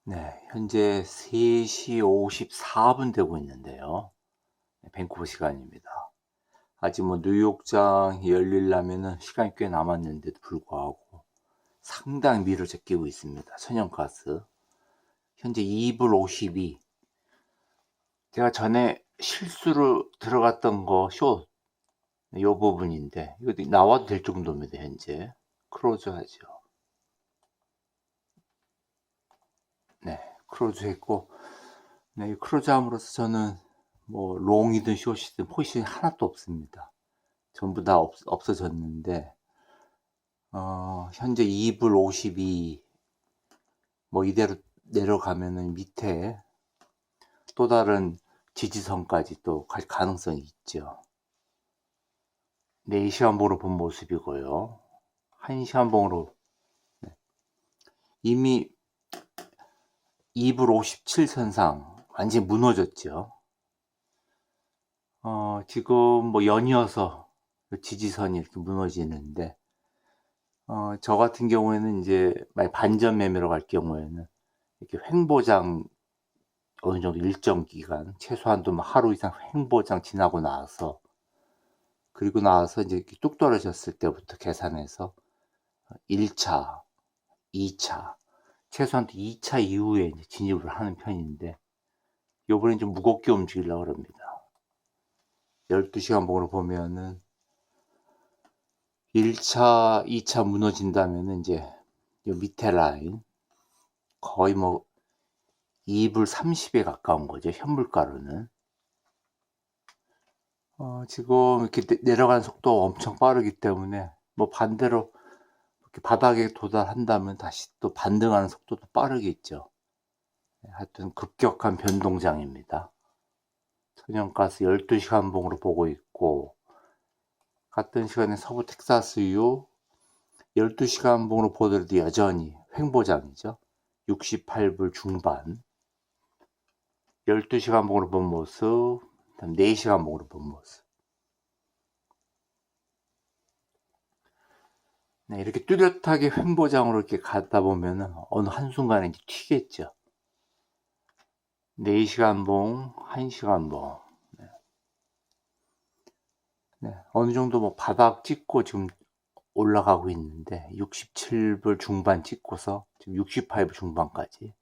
네, 현재 3시 54분 되고 있는데요. 밴쿠버 시간입니다. 아직 뭐 뉴욕장이 열리려면은 시간이 꽤 남았는데도 불구하고 상당히 미러져 끼고 있습니다. 천연가스. 현재 2불 52. 제가 전에 실수로 들어갔던 거 숏, 요 부분인데, 이거 나와도 될 정도입니다, 현재. 크로즈 하죠. 네, 크로즈 했고, 네, 크로즈 함으로써 저는 뭐 롱이든 숏이든 포지션이 하나도 없습니다. 전부 다 없어졌는데 현재 2불 52, 뭐 이대로 내려가면은 밑에 또 다른 지지선까지 또 갈 가능성이 있죠. 4시간봉으로 본 모습이고요. 1시간봉으로 이미 2불 57선상 완전히 무너졌죠. 지금 뭐 연이어서 지지선이 이렇게 무너지는데 저 같은 경우에는 이제 만약 반전 매매로 갈 경우에는 이렇게 횡보장 어느 정도 일정 기간, 최소한도 뭐 하루 이상 횡보장 지나고 나서, 그리고 나서 이제 이렇게 뚝 떨어졌을 때부터 계산해서 1차, 2차, 최소한도 2차 이후에 이제 진입을 하는 편인데, 요번엔 좀 무겁게 움직이려고 합니다. 12시간 봉으로 보면은 1차, 2차 무너진다면은 이제 요 밑에 라인 거의 뭐 2불 30에 가까운 거죠. 현물가로는. 지금 이렇게 내려가는 속도가 엄청 빠르기 때문에 뭐 반대로 이렇게 바닥에 도달한다면 다시 또 반등하는 속도도 빠르겠죠. 하여튼 급격한 변동장입니다. 천연가스 12시간 봉으로 보고 있고, 같은 시간에 서부 텍사스유 12시간 봉으로 보더라도 여전히 횡보장이죠. 68불 중반. 12시간 봉으로 본 모습, 그다음 4시간 봉으로 본 모습. 네, 이렇게 뚜렷하게 횡보장으로 이렇게 가다 보면은 어느 한순간에 이제 튀겠죠. 4시간 봉, 1시간 봉. 네, 어느 정도 뭐 바닥 찍고 지금 올라가고 있는데 67불 중반 찍고서 지금 68불 중반까지.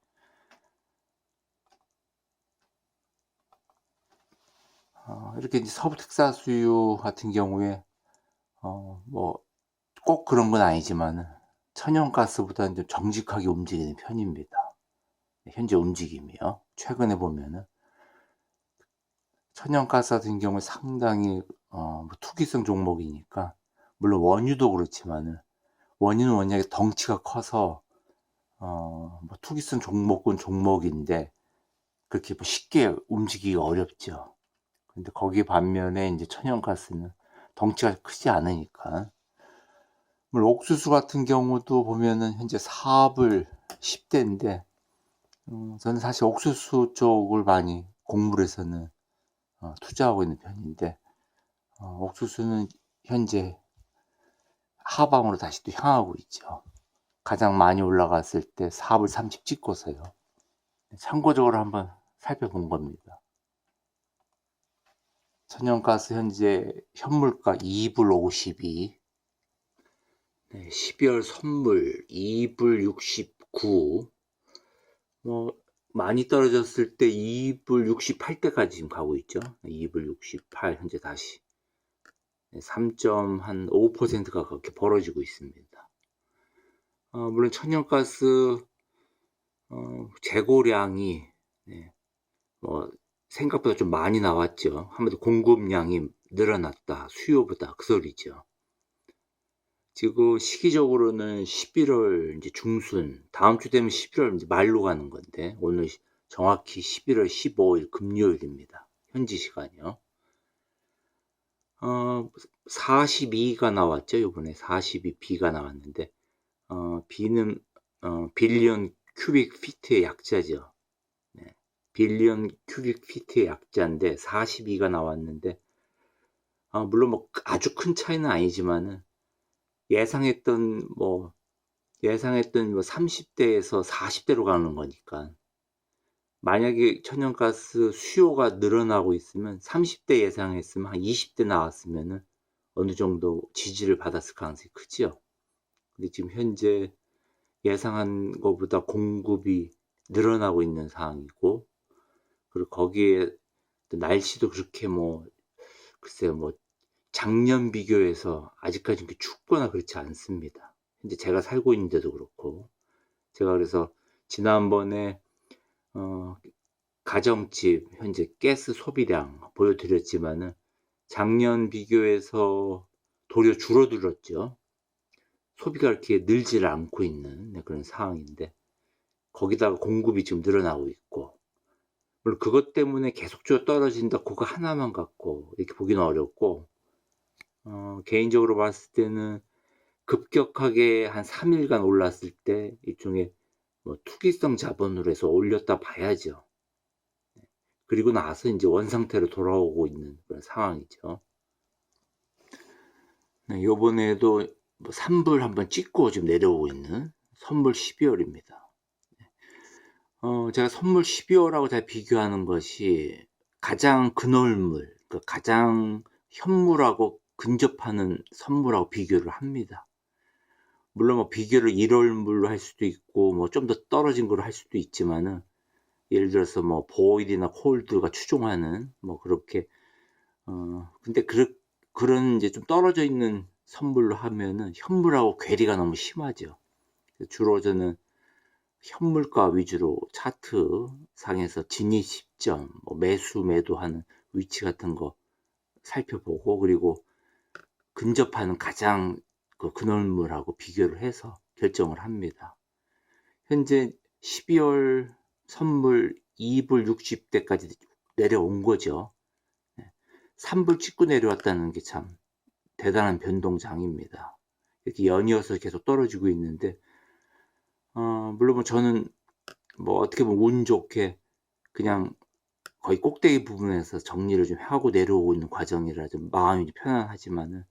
이렇게 이제 서부 텍사스유 같은 경우에 뭐 꼭 그런 건 아니지만 천연가스보다는 좀 정직하게 움직이는 편입니다. 현재 움직임이요. 최근에 보면은 천연가스 같은 경우에 상당히 뭐 투기성 종목이니까, 물론 원유도 그렇지만은 원유는 워낙에 덩치가 커서 뭐 투기성 종목은 종목인데 그렇게 뭐 쉽게 움직이기가 어렵죠. 근데 거기 반면에 이제 천연가스는 덩치가 크지 않으니까. 물론 옥수수 같은 경우도 보면은 현재 4불 10대인데 저는 사실 옥수수 쪽을 많이 곡물에서는 투자하고 있는 편인데, 옥수수는 현재 하방으로 다시 또 향하고 있죠. 가장 많이 올라갔을 때 4불 30 찍고서요. 참고적으로 한번 살펴본 겁니다. 천연가스 현재 현물가 2불 52, 12월 선물 2불 69, 뭐 많이 떨어졌을 때 2불 68대까지 지금 가고 있죠. 2불 68 현재 다시 3.5%가 그렇게 벌어지고 있습니다. 물론 천연가스 재고량이 뭐 생각보다 좀 많이 나왔죠. 한마디로 공급량이 늘어났다, 수요보다, 그 소리죠. 지금 시기적으로는 11월 이제 중순, 다음 주 되면 11월 이제 말로 가는 건데, 오늘 정확히 11월 15일 금요일입니다. 현지 시간이요. 42가 나왔죠. 이번에 42B가 나왔는데, B는 빌리언 큐빅 피트의 약자죠. 네. 빌리언 큐빅 피트의 약자인데 42가 나왔는데, 물론 뭐 아주 큰 차이는 아니지만은 예상했던 뭐 예상했던 뭐 30대에서 40대로 가는 거니까. 만약에 천연가스 수요가 늘어나고 있으면 30대 예상했으면 한 20대 나왔으면은 어느 정도 지지를 받았을 가능성이 크지요. 근데 지금 현재 예상한 것보다 공급이 늘어나고 있는 상황이고, 그리고 거기에 또 날씨도 그렇게 뭐 글쎄요, 뭐 작년 비교해서 아직까지 그렇게 춥거나 그렇지 않습니다. 현재 제가 살고 있는 데도 그렇고. 제가 그래서 지난번에 가정집 현재 가스 소비량 보여드렸지만은 작년 비교해서 도리어 줄어들었죠. 소비가 이렇게 늘지를 않고 있는 그런 상황인데, 거기다가 공급이 지금 늘어나고 있고, 물론 그것 때문에 계속적으로 떨어진다 그거 하나만 갖고 이렇게 보기는 어렵고, 개인적으로 봤을 때는 급격하게 한 3일간 올랐을 때 일종의 뭐 투기성 자본으로 해서 올렸다 봐야죠. 그리고 나서 이제 원상태로 돌아오고 있는 그런 상황이죠. 네, 요번에도 뭐 산불 한번 찍고 지금 내려오고 있는 선물 12월입니다. 제가 선물 12월하고 잘 비교하는 것이 가장 근월물, 그러니까 가장 현물하고 근접하는 선물하고 비교를 합니다. 물론 뭐 비교를 1월물로 할 수도 있고 뭐 좀 더 떨어진 걸로 할 수도 있지만은, 예를 들어서 뭐 보일이나 콜드가 추종하는 뭐 그렇게 근데 그런 이제 좀 떨어져 있는 선물로 하면은 현물하고 괴리가 너무 심하죠. 주로 저는 현물가 위주로 차트 상에서 진입 시점, 뭐 매수 매도하는 위치 같은 거 살펴보고, 그리고 근접하는 가장 그 근원물하고 비교를 해서 결정을 합니다. 현재 12월 선물 2불 60대까지 내려온 거죠. 3불 찍고 내려왔다는 게 참 대단한 변동장입니다. 이렇게 연이어서 계속 떨어지고 있는데, 물론 뭐 저는 뭐 어떻게 보면 운 좋게 그냥 거의 꼭대기 부분에서 정리를 좀 하고 내려오고 있는 과정이라 좀 마음이 편안하지만은,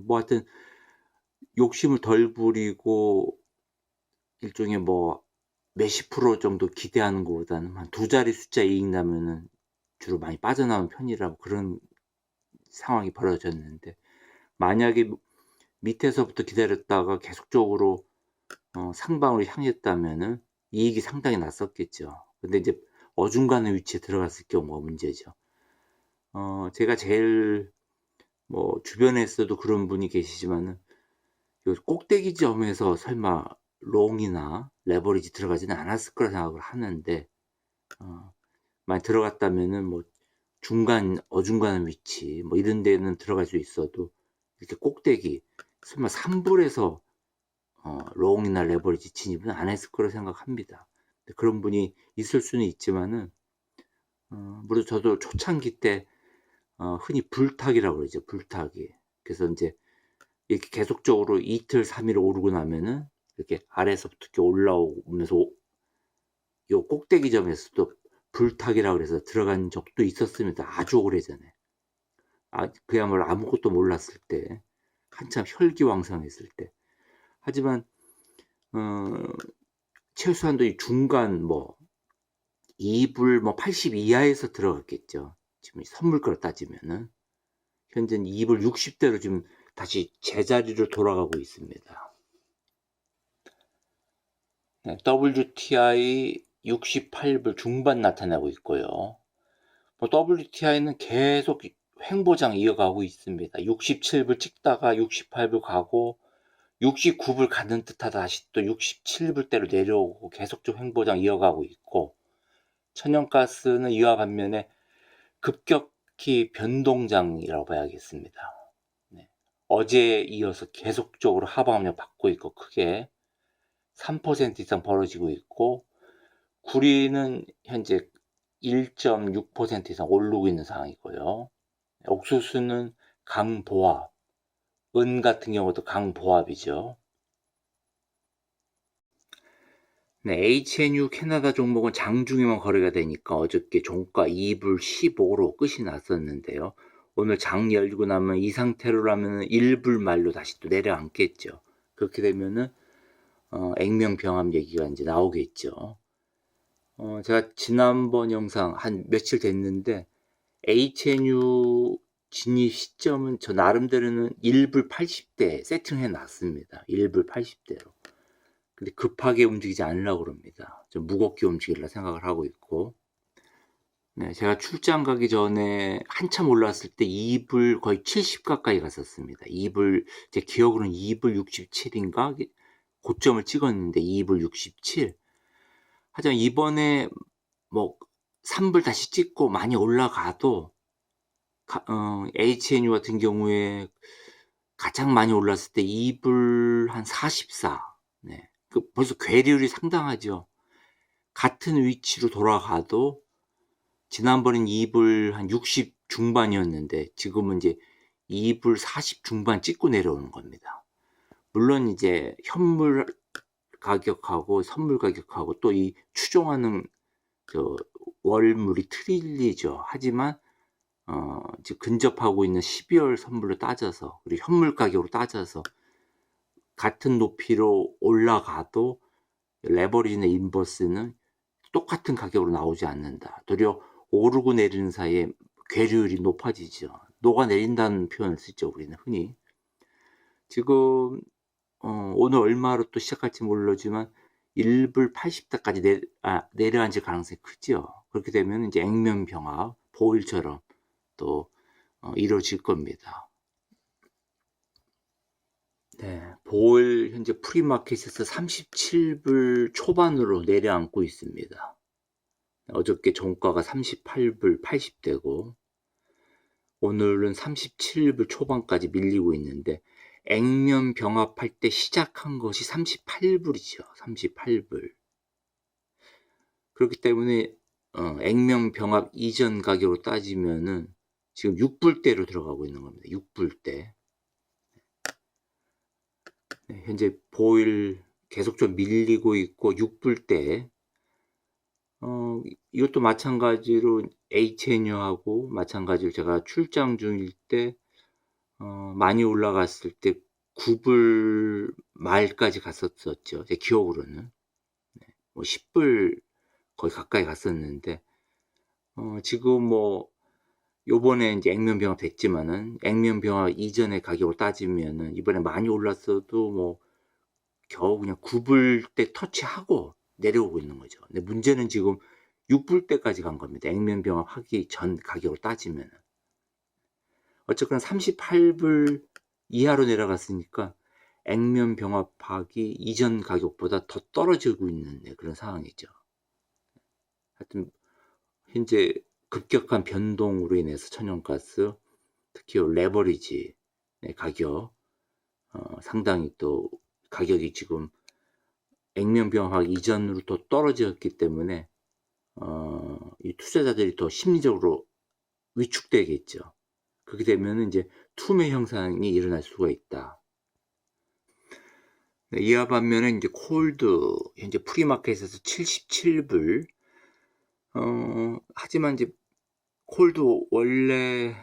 뭐 하여튼 욕심을 덜 부리고 일종의 뭐 몇십 프로 정도 기대하는 것보다는 한 두 자리 숫자 이익 나면은 주로 많이 빠져나오는 편이라고 그런 상황이 벌어졌는데, 만약에 밑에서부터 기다렸다가 계속적으로 상방으로 향했다면은 이익이 상당히 났었겠죠. 근데 이제 어중간한 위치에 들어갔을 경우가 문제죠. 제가 제일 뭐 주변에서도 그런 분이 계시지만은, 요 꼭대기 점에서 설마 롱이나 레버리지 들어가지는 않았을 거라 생각을 하는데, 만약 들어갔다면은 뭐 중간 어중간한 위치 뭐 이런 데는 들어갈 수 있어도, 이렇게 꼭대기 설마 3불에서 롱이나 레버리지 진입은 안 했을 거라 생각합니다. 그런 분이 있을 수는 있지만은, 물론 저도 초창기 때 흔히 불타기라고 그러죠. 불타기. 그래서 이제 이렇게 계속적으로 이틀 3일 오르고 나면은 이렇게 아래에서부터 이렇게 올라오면서 요 꼭대기 점에서도 불타기라고 그래서 들어간 적도 있었습니다. 아주 오래전에. 그야말로 아무것도 몰랐을 때, 한참 혈기왕성했을 때. 하지만 최소한도 이 중간 뭐 2불 뭐 80 이하에서 들어갔겠죠. 지금 선물가로 따지면은 현재는 2불 60대로 지금 다시 제자리로 돌아가고 있습니다. 네, WTI 68불 중반 나타나고 있고요. 뭐 WTI는 계속 횡보장 이어가고 있습니다. 67불 찍다가 68불 가고 69불 가는 듯하다 다시 또 67불대로 내려오고 계속적 횡보장 이어가고 있고, 천연가스는 이와 반면에 급격히 변동장이라고 봐야겠습니다. 네. 어제에 이어서 계속적으로 하방압력 받고 있고 크게 3% 이상 벌어지고 있고, 구리는 현재 1.6% 이상 오르고 있는 상황이고요. 옥수수는 강보합, 은 같은 경우도 강보합이죠. 네, HNU 캐나다 종목은 장중에만 거래가 되니까 어저께 종가 2불 15로 끝이 났었는데요. 오늘 장 열리고 나면 이 상태로라면 1불 말로 다시 또 내려앉겠죠. 그렇게 되면은 액면병합 얘기가 이제 나오겠죠. 제가 지난번 영상 한 며칠 됐는데 HNU 진입 시점은 저 나름대로는 1불 80대 세팅해 놨습니다. 1불 80대로. 근데 급하게 움직이지 않으려고 그럽니다. 좀 무겁게 움직이려 생각을 하고 있고. 네, 제가 출장 가기 전에 한참 올랐을 때 2불 거의 70 가까이 갔었습니다. 2불, 제 기억으로는 2불 67인가? 고점을 찍었는데 2불 67. 하지만 이번에 뭐 3불 다시 찍고 많이 올라가도 HNU 같은 경우에 가장 많이 올랐을 때 2불 한 44. 네. 벌써 괴리율이 상당하죠. 같은 위치로 돌아가도 지난번엔 2불 한 60 중반이었는데 지금은 이제 2불 40 중반 찍고 내려오는 겁니다. 물론 이제 현물 가격하고 선물 가격하고 또 이 추종하는 월물이 틀리죠. 하지만 지금 근접하고 있는 12월 선물로 따져서 그리고 현물 가격으로 따져서 같은 높이로 올라가도 레버리지나 인버스는 똑같은 가격으로 나오지 않는다. 도리어 오르고 내리는 사이에 괴리율이 높아지죠. 녹아내린다는 표현을 쓰죠. 우리는 흔히. 지금 오늘 얼마로 또 시작할지 모르지만 1불 80대까지 내려앉을 가능성이 크죠. 그렇게 되면 이제 액면병합, 보일처럼 또 이루어질 겁니다. 네, 보일 현재 프리마켓에서 37불 초반으로 내려앉고 있습니다. 어저께 종가가 38불 80대고 오늘은 37불 초반까지 밀리고 있는데 액면 병합할 때 시작한 것이 38불이죠. 38불. 그렇기 때문에 액면 병합 이전 가격으로 따지면은 지금 6불대로 들어가고 있는 겁니다. 6불대. 네, 현재 보일 계속 좀 밀리고 있고 6불대. 이것도 마찬가지로 HNU하고 마찬가지로 제가 출장 중일 때 많이 올라갔을 때 9불 말까지 갔었죠. 제 기억으로는. 네, 뭐 10불 거의 가까이 갔었는데 지금 뭐 요번에 이제 액면병합 됐지만은 액면병합 이전의 가격을 따지면은 이번에 많이 올랐어도 뭐 겨우 그냥 9불대 터치하고 내려오고 있는 거죠. 근데 문제는 지금 6불대까지 간 겁니다. 액면병합 하기 전 가격으로 따지면은. 어쨌거나 38불 이하로 내려갔으니까 액면병합하기 이전 가격보다 더 떨어지고 있는 그런 상황이죠. 하여튼 현재 급격한 변동으로 인해서 천연가스, 특히 레버리지 가격 상당히 또 가격이 지금 액면병합 이전으로 더 떨어졌기 때문에 이 투자자들이 더 심리적으로 위축되겠죠. 그렇게 되면 이제 투매 현상이 일어날 수가 있다. 이와 반면에 이제 콜드 현재 프리마켓에서 77불. 하지만 이제 콜드 원래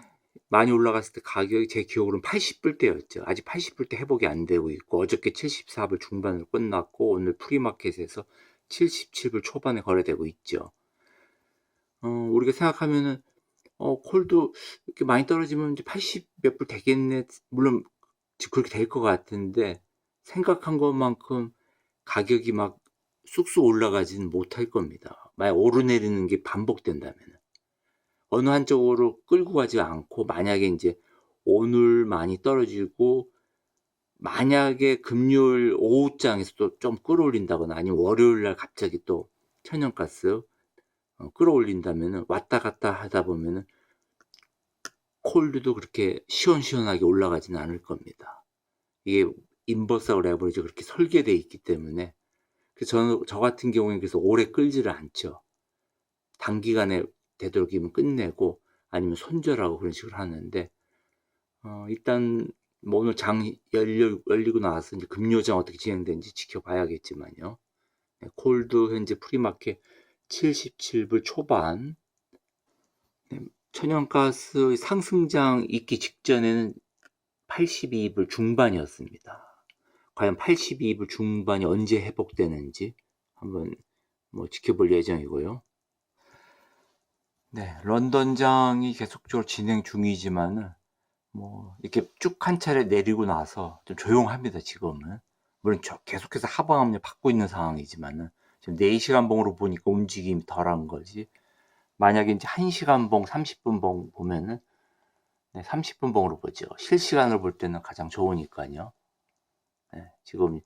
많이 올라갔을 때 가격이 제 기억으로는 80불대였죠. 아직 80불대 회복이 안 되고 있고 어저께 74불 중반으로 끝났고 오늘 프리마켓에서 77불 초반에 거래되고 있죠. 우리가 생각하면은 콜도 이렇게 많이 떨어지면 이제 80 몇 불 되겠네. 물론 그렇게 될 것 같은데 생각한 것만큼 가격이 막 쑥쑥 올라가지는 못할 겁니다. 만약 오르내리는 게 반복된다면 어느 한쪽으로 끌고 가지 않고 만약에 이제 오늘 많이 떨어지고 만약에 금요일 오후장에서 또 좀 끌어올린다거나 아니면 월요일 날 갑자기 또 천연가스 끌어올린다면은 왔다 갔다 하다 보면은 콜드도 그렇게 시원시원하게 올라가지는 않을 겁니다. 이게 인버스하고 레버리지가 그렇게 설계되어 있기 때문에 그래서 저 같은 경우에는 그래서 오래 끌지를 않죠. 단기간에 되도록이면 끝내고 아니면 손절하고 그런 식으로 하는데 일단 뭐 오늘 장 열리고 나서 이제 금요장 어떻게 진행되는지 지켜봐야겠지만요. 네, 콜드 현재 프리마켓 77불 초반. 네, 천연가스의 상승장 있기 직전에는 82불 중반이었습니다. 과연 82불 중반이 언제 회복되는지 한번 뭐 지켜볼 예정이고요. 네, 런던장이 계속적으로 진행 중이지만은 뭐 이렇게 쭉 한 차례 내리고 나서 좀 조용합니다, 지금은. 물론 계속해서 하방 압력 받고 있는 상황이지만은 지금 4시간 봉으로 보니까 움직임이 덜한 거지. 만약에 이제 1시간 봉, 30분 봉 보면은, 네, 30분 봉으로 보죠. 실시간으로 볼 때는 가장 좋으니까요. 네, 지금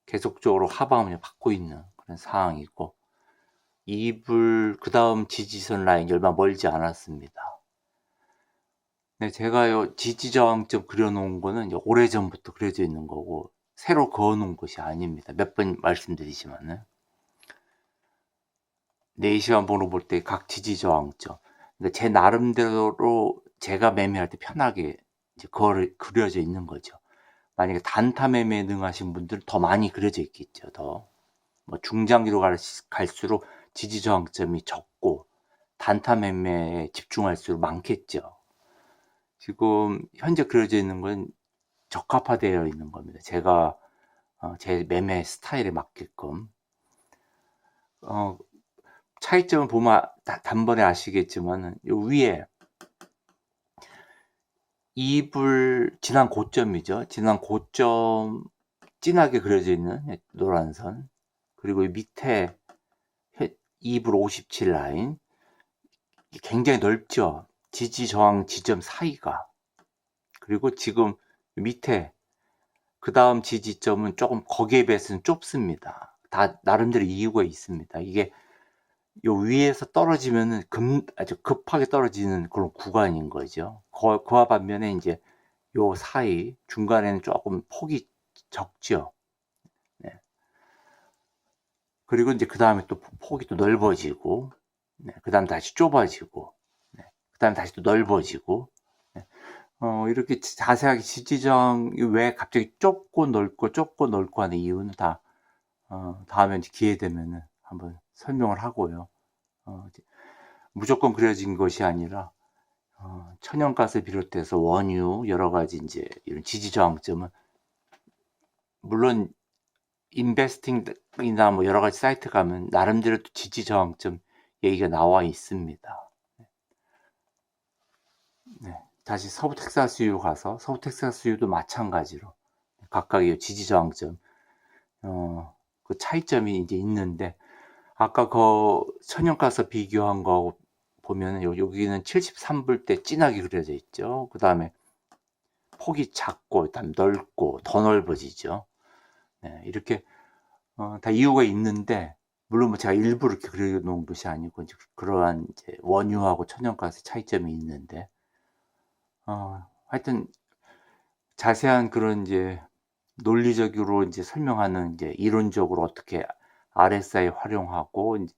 계속적으로 하방 압력 받고 있는 그런 상황이고, 이불 그 다음 지지선 라인 얼마 멀지 않았습니다. 네, 제가요 지지저항점 그려놓은 거는 이제 오래전부터 그려져 있는 거고 새로 그어놓은 것이 아닙니다. 몇 번 말씀드리지만은 4시간 번호 볼 때 각 지지저항점, 그러니까 제 나름대로 제가 매매할 때 편하게 이제 그려져 있는 거죠. 만약에 단타 매매에 능하신 분들은 더 많이 그려져 있겠죠. 더 뭐 중장기로 갈수록 지지저항점이 적고 단타 매매에 집중할수록 많겠죠. 지금 현재 그려져 있는 건 적합화되어 있는 겁니다. 제가 제 매매 스타일에 맞게끔. 차이점을 보면 단번에 아시겠지만 요 위에 이불 지난 고점이죠. 지난 고점 진하게 그려져 있는 노란 선, 그리고 이 밑에 이불 57 라인 굉장히 넓죠. 지지 저항 지점 사이가. 그리고 지금 밑에 그 다음 지지점은 조금 거기에 비해서는 좁습니다. 다 나름대로 이유가 있습니다. 이게 요 위에서 떨어지면은 아주 급하게 떨어지는 그런 구간인 거죠. 그와 반면에 이제 요 사이 중간에는 조금 폭이 적죠. 네. 그리고 이제 그 다음에 또 폭이 또 넓어지고, 네. 그 다음 다시 좁아지고, 네. 그 다음에 다시 또 넓어지고, 네. 이렇게 자세하게 지지저항이 왜 갑자기 좁고 넓고 하는 이유는 다 다음에 이제 기회 되면은 한번 설명을 하고요. 무조건 그려진 것이 아니라 천연가스 비롯해서 원유 여러 가지 이제 이런 지지저항점은 물론 인베스팅이나 뭐 여러 가지 사이트 가면 나름대로 또 지지저항점 얘기가 나와 있습니다. 네, 다시 서부 텍사스유 가서 서부 텍사스유도 마찬가지로 각각의 지지저항점 그 차이점이 이제 있는데, 아까 그 천연가스 비교한 거 보면은 여기는 73불 때 진하게 그려져 있죠. 그 다음에 폭이 작고 그다음 넓고 더 넓어지죠. 네, 이렇게 다 이유가 있는데, 물론 뭐 제가 일부러 이렇게 그려놓은 것이 아니고 이제 그러한 이제 원유하고 천연가스 차이점이 있는데, 하여튼 자세한 그런 이제 논리적으로 이제 설명하는 이제 이론적으로 어떻게 RSI 활용하고 이제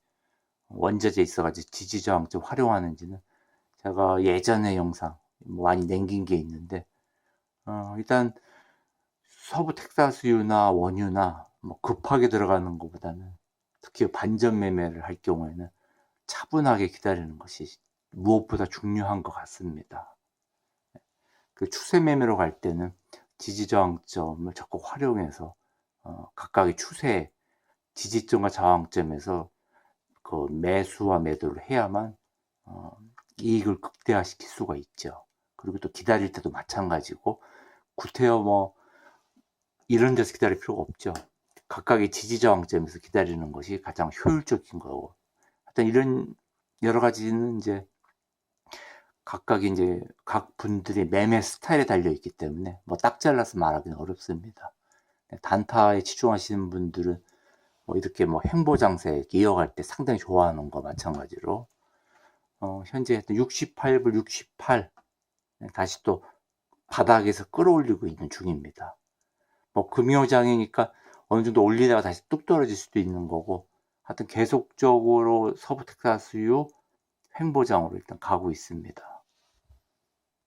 원자재 있어가지고 지지저항점 활용하는지는 제가 예전에 영상 많이 남긴 게 있는데, 일단 서부 텍사스유나 원유나 뭐 급하게 들어가는 것보다는 특히 반전 매매를 할 경우에는 차분하게 기다리는 것이 무엇보다 중요한 것 같습니다. 그 추세 매매로 갈 때는 지지저항점을 적극 활용해서 각각의 추세 지지점과 저항점에서 그 매수와 매도를 해야만 이익을 극대화시킬 수가 있죠. 그리고 또 기다릴 때도 마찬가지고, 구태여 뭐 이런 데서 기다릴 필요가 없죠. 각각의 지지저항점에서 기다리는 것이 가장 효율적인 거고, 하여튼 이런 여러 가지는 이제 각각 이제 각 분들의 매매 스타일에 달려 있기 때문에 뭐 딱 잘라서 말하기는 어렵습니다. 단타에 치중하시는 분들은 뭐 이렇게 뭐 횡보장세 이어갈 때 상당히 좋아하는 거 마찬가지로 현재 68불 68 다시 또 바닥에서 끌어올리고 있는 중입니다. 뭐 금요장이니까 어느 정도 올리다가 다시 뚝 떨어질 수도 있는 거고, 하여튼 계속적으로 서부 텍사스유 횡보장으로 일단 가고 있습니다.